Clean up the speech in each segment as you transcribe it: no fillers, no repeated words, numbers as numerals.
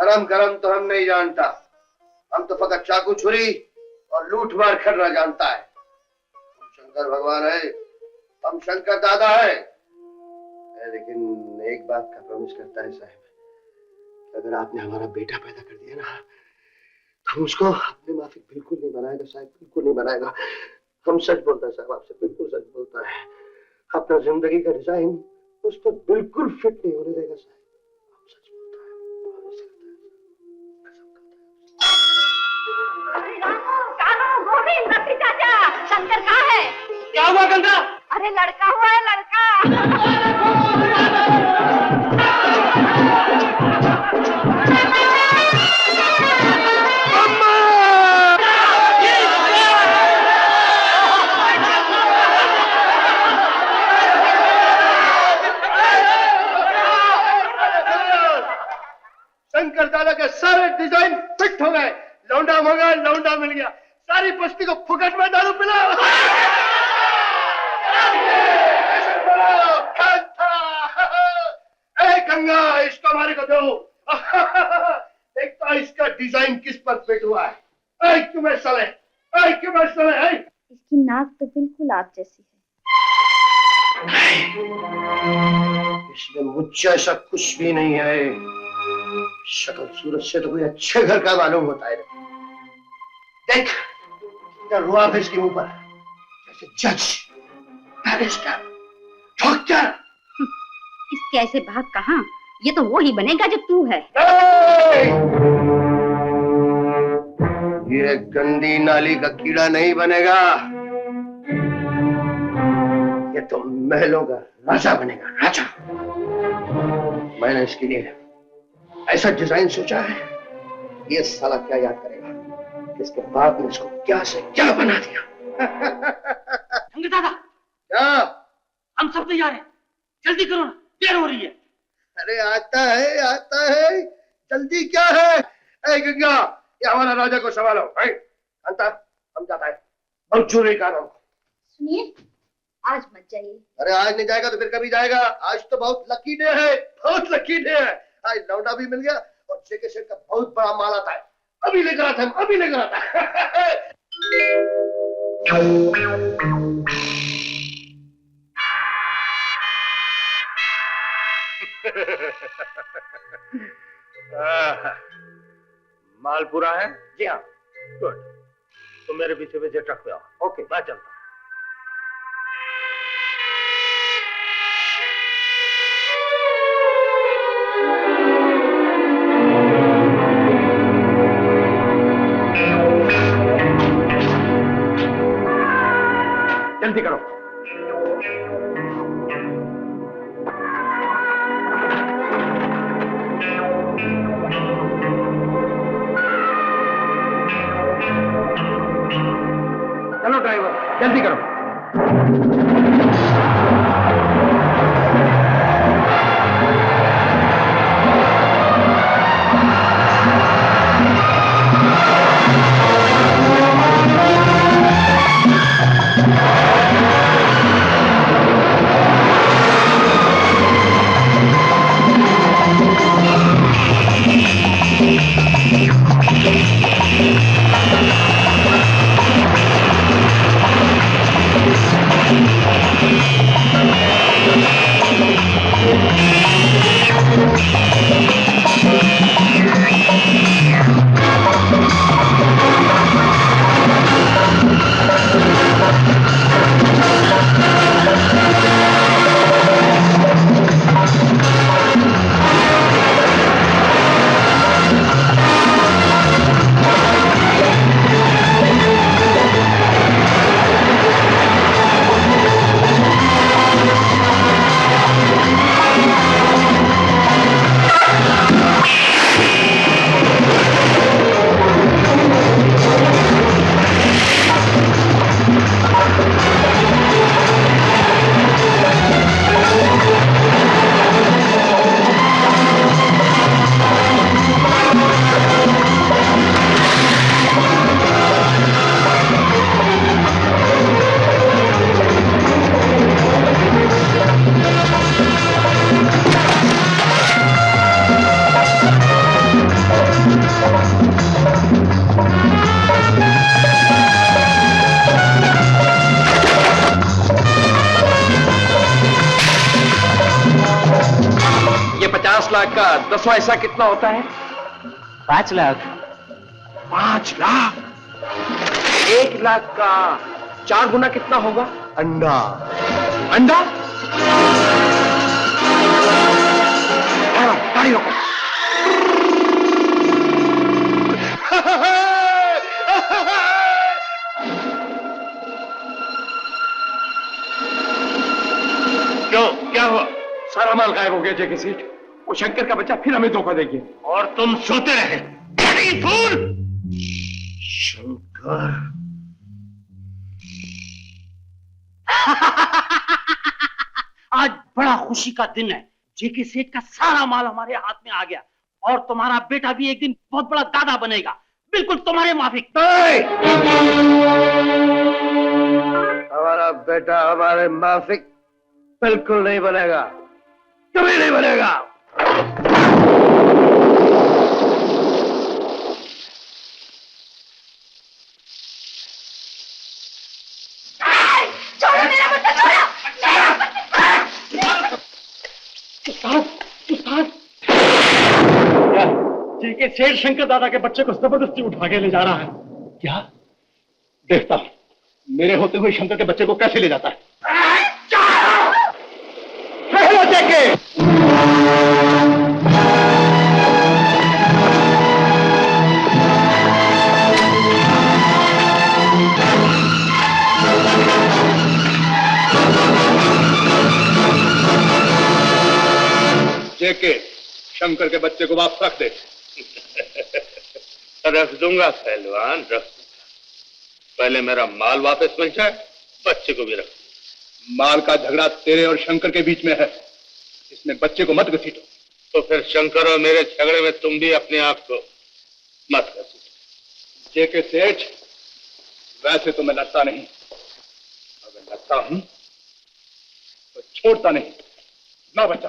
धर्म गरम तो हम नहीं जानता, हम तो फकत चाकू छुरी और लूट मार करना जानता है। हम शंकर भगवान है, हम शंकर दादा है। लेकिन एक बात का प्रॉमिस करता है साहब, अगर आपने हमारा बेटा पैदा कर दिया ना तो उसको अपने माफिक बिल्कुल नहीं बनाएगा साहब, बिल्कुल नहीं बनाएगा। हम सच बोलता है साहब, आपसे बिल्कुल सच बोलता है। अपना जिंदगी का डिजाइन उस पर बिल्कुल फिट नहीं होने देगा साहब, हम सच बोलता है, प्रॉमिस करता है। चाचा, शंकर कहाँ है? क्या हुआ गंगा? अरे लड़का हुआ है, लड़का। शंकर दादा के सारे डिजाइन फिट हो गए। लौंडा हो गया, लौंडा मिल गया। सारी बस्ती को फुकट में दारू पिलाओ। गंगा, इसको हमारे को दो। देखता इसका डिजाइन किस पर फिट हुआ है। क्यों मैं सले, क्यों मैं सले। इसकी नाक तो बिल्कुल आप जैसी है। इसमें मुझ जैसा कुछ भी नहीं है। शक्ल सूरत से तो कोई अच्छे घर का मालूम होता है। देख रुआब है इसके मुंह पर, जैसे जज, बैरिस्टर, डॉक्टर। इसके ऐसे भाग कहाँ? ये तो वो ही बनेगा जो तू है। ये गंदी नाली का कीड़ा नहीं बनेगा, ये तो महलों का राजा बनेगा, राजा। मैंने इसके लिए ऐसा डिजाइन सोचा है, ये साला क्या याद करेगा कि इसके बाप ने इसको क्या से क्या बना दिया। शंकर दादा, क्या? हम सब तैयार हैं, जल्दी करो ना, देर हो रही है। अरे आता है, आता है, जल्दी क्या है। गंगा, ये हमारा राजा को संभालो। अंता, हम जाता है, बहुत जरूरी काम है। सुनिए, आज मत जाइए। अरे आज नहीं जाएगा तो फिर कभी जाएगा। आज तो बहुत लकी डे है, बहुत लकी डे है। आज लौंडा भी मिल गया और जेके सेठ का बहुत बड़ा माल आता है। अभी लेकर आता है, अभी लेकर आता है। माल पूरा है? जी हाँ। गुड, तो मेरे पीछे पीछे ट्रक पे आओ। ओके, मैं चलता हूँ। जल्दी करो। चलो ड्राइवर, जल्दी करो। लाख का 10वां हिस्सा कितना होता है? 5 लाख। 5 लाख? 1 लाख का 4 गुना कितना होगा? अंडा। अंडा? गाड़ी रोको। क्यों, क्या हुआ? सारा माल गायब हो गया जेके सेठ। वो शंकर का बच्चा फिर हमें धोखा देंगे। और तुम सोते रहे। फूल। शंकर। आज बड़ा खुशी का दिन है। जेके सेठ का सारा माल हमारे हाथ में आ गया और तुम्हारा बेटा भी एक दिन बहुत बड़ा दादा बनेगा, बिल्कुल तुम्हारे माफिक। हमारा बेटा हमारे माफिक बिल्कुल नहीं बनेगा, कभी नहीं बनेगा। छोड़ो मेरा बच्चा, छोड़ो। उस्ताद, जेके सेठ शंकर दादा के बच्चे को जबरदस्ती उठा के ले जा रहा है। क्या? देखता हूं मेरे होते हुए शंकर के बच्चे को कैसे ले जाता है। जेके जेके, शंकर के बच्चे को वापस रख दे। रख दूंगा पहलवान, रख दूंगा। पहले मेरा माल वापस मिल जाए, बच्चे को भी रख। माल का झगड़ा तेरे और शंकर के बीच में है, इसमें बच्चे को मत घसीटो। तो फिर शंकर और मेरे झगड़े में तुम भी अपने आप को मत घसीटो। जेके सेठ, वैसे तो मैं लड़ता नहीं, अगर लड़ता हूं तो छोड़ता नहीं ना बच्चा।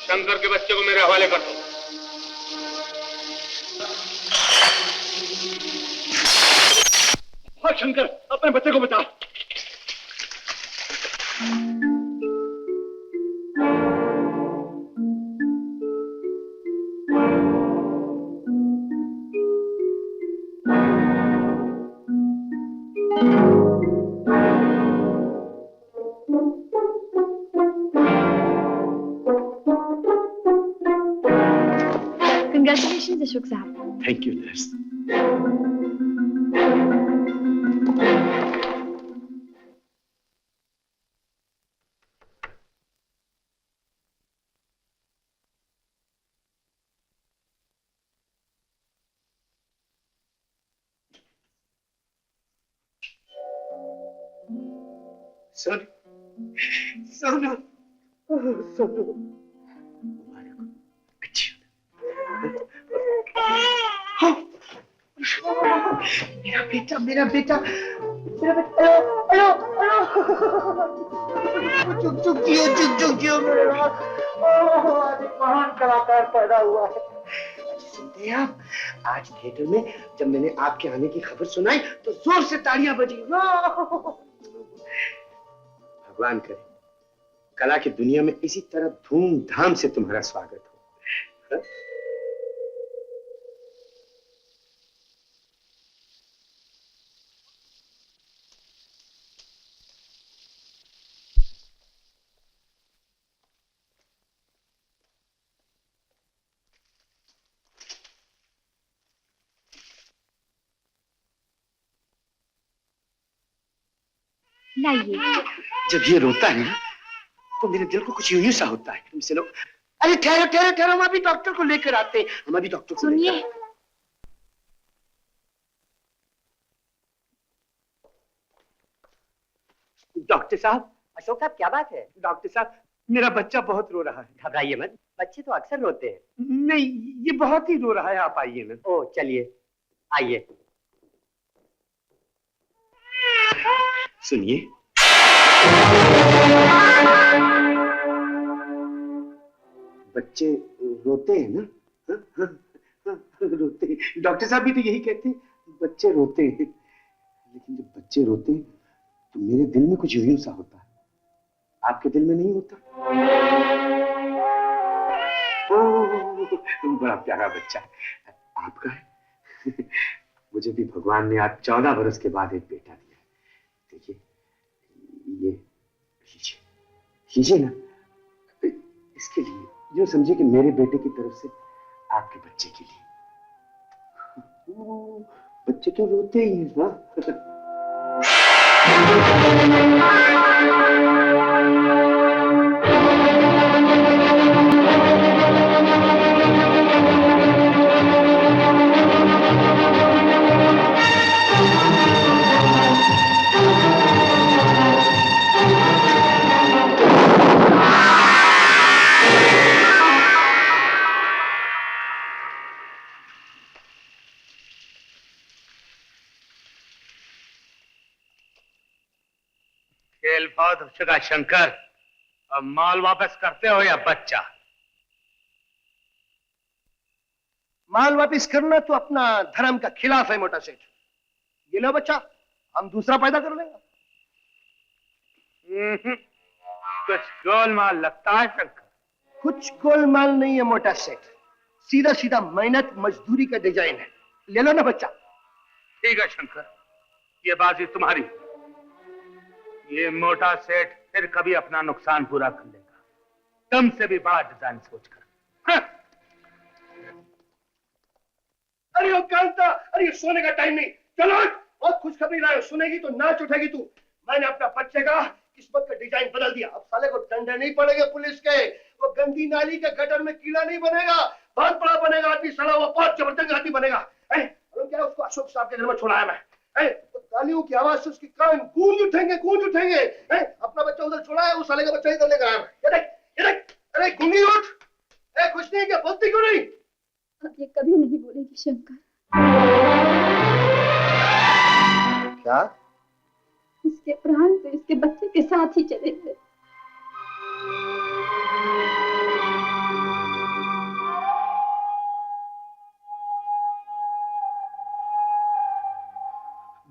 शंकर के बच्चे को मेरे हवाले कर दो। हाँ शंकर, अपने बच्चे को बचा। Congratulations, Ashok साहब। Thank you nurse. Sonu, Sonu, Sonu, अच्छी मेरा बेटा, मेरा बेटा, मेरा बेटा। Hello, hello, hello. चुक चुक जियो मेरे राज। आज एक महान कलाकार पैदा हुआ है। सुनते हैं आप, आज थिएटर में जब मैंने आपके आने की खबर सुनाई तो जोर से तालियां बजी। भगवान करे कला की दुनिया में इसी तरह धूमधाम से तुम्हारा स्वागत हो। हा? लाइए। जब ये रोता है ना तो मेरे दिल को कुछ यूं सा होता है। तुमसे लोग, अरे ठहरो ठहरो ठहरो, हम अभी डॉक्टर को लेकर आते हैं। हम अभी डॉक्टर को सुनिए, डॉक्टर साहब। अशोक साहब क्या बात है? डॉक्टर साहब मेरा बच्चा बहुत रो रहा है। घबराइए मत, बच्चे तो अक्सर रोते हैं। नहीं, ये बहुत ही रो रहा है। आप आइए ना। ओ चलिए आइए। सुनिए, बच्चे रोते हैं ना? हा? हा? हा? रोते हैं। डॉक्टर साहब भी तो यही कहते हैं, बच्चे रोते हैं। लेकिन जब बच्चे रोते हैं तो मेरे दिल में कुछ यूं सा होता है। आपके दिल में नहीं होता? बड़ा प्यारा बच्चा है आपका है। मुझे भी भगवान ने आज 14 बरस के बाद एक बेटा दिया है। देखिए, ये लीजिए ना, इसके लिए जो समझे कि मेरे बेटे की तरफ से आपके बच्चे के लिए। बच्चे तो रोते ही हैं ना। खेल बहुत हो चुका शंकर, अब माल वापस करते हो या बच्चा? माल वापस करना तो अपना धर्म का खिलाफ है मोटा सेठ। ये लो बच्चा, हम दूसरा पैदा कर लेंगे। कुछ गोलमाल लगता है शंकर। कुछ गोलमाल नहीं है मोटा सेठ, सीधा सीधा मेहनत मजदूरी का डिजाइन है। ले लो ना बच्चा। ठीक है शंकर, ये बाजी तुम्हारी। ये मोटा सेठ फिर कभी अपना नुकसान पूरा कर लेगा, तुमसे भी बड़ा डिजाइन सोचकर। अरे वो कांता, अरे ये सोने का टाइम नहीं। चलो, बहुत खुशखबरी लाए, सुनेगी तो नाच उठेगी तू। मैंने अपना बच्चे का किस्मत का डिजाइन बदल दिया। अब साले को डंडे नहीं पड़ेंगे पुलिस के, वो गंदी नाली के गटर में कीड़ा नहीं बनेगा, बहुत बड़ा बनेगा आदमी। साला वो बहुत जबरदस्त आदमी बनेगा। क्या उसको अशोक साहब के घर में छोड़ाया मैं। तो तालियों की आवाज से उसके कान गूंज उठेंगे, गूंज उठेंगे। अपना बच्चा उधर छोड़ा है, उस साले का बच्चा इधर लेकर आया। ये देख, ये देख, अरे गूंगी उठ। कुछ नहीं, क्या बोलती क्यों नहीं? अब ये कभी नहीं बोलेगी शंकर। क्या? इसके प्राण तो इसके बच्चे के साथ ही चले गए।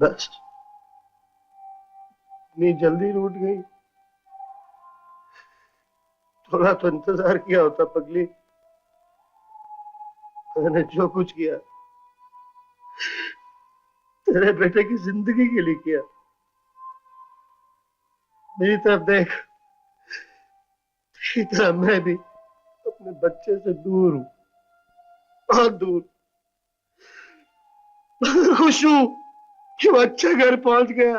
बस इतनी जल्दी रूठ गई। थोड़ा तो इंतजार किया होता पगली। मैंने जो कुछ किया तेरे बेटे की जिंदगी के लिए किया। मेरी तरफ देख, तेरी तरह मैं भी अपने बच्चे से दूर हूं, बहुत दूर। खुश हूं कि वो अच्छे घर पहुंच गया।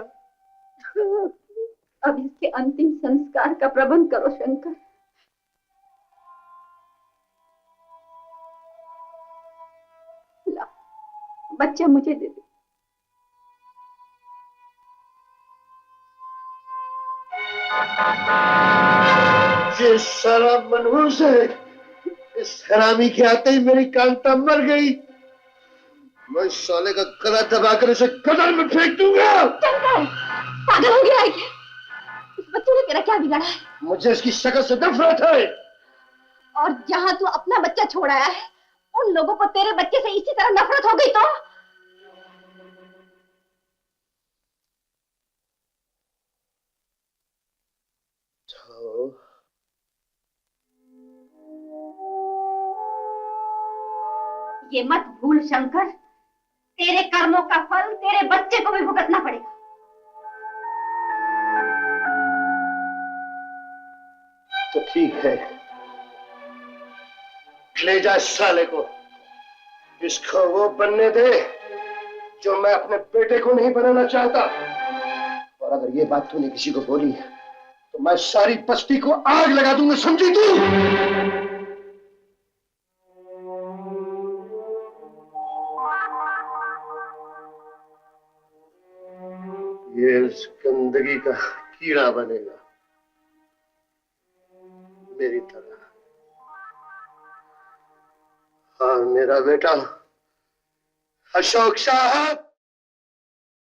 अब इसके अंतिम संस्कार का प्रबंध करो शंकर। ला, बच्चा मुझे दे दे। जिस सारा मनहूस है, इस हरामी के आते ही मेरी कांता मर गई। मैं साले का गला दबाकर इसे गटर में फेंक दूंगा। पागल हो गया है क्या? बच्चे ने तेरा क्या बिगाड़ा है? मुझे इसकी शक्ल से नफरत है। और जहाँ तू अपना बच्चा छोड़ आया है, उन लोगों को तेरे बच्चे से इसी तरह नफरत हो गई तो? ये मत भूल शंकर, तेरे कर्मों का फल तेरे बच्चे को भी भुगतना पड़ेगा। तो ठीक है, ले जा इस साले को, इसको वो बनने दे जो मैं अपने बेटे को नहीं बनाना चाहता। और अगर ये बात तूने किसी को बोली तो मैं सारी बस्ती को आग लगा दूंगा, समझी तू? ये इस गंदगी का कीड़ा बनेगा मेरी तरह। और मेरा बेटा अशोक साहब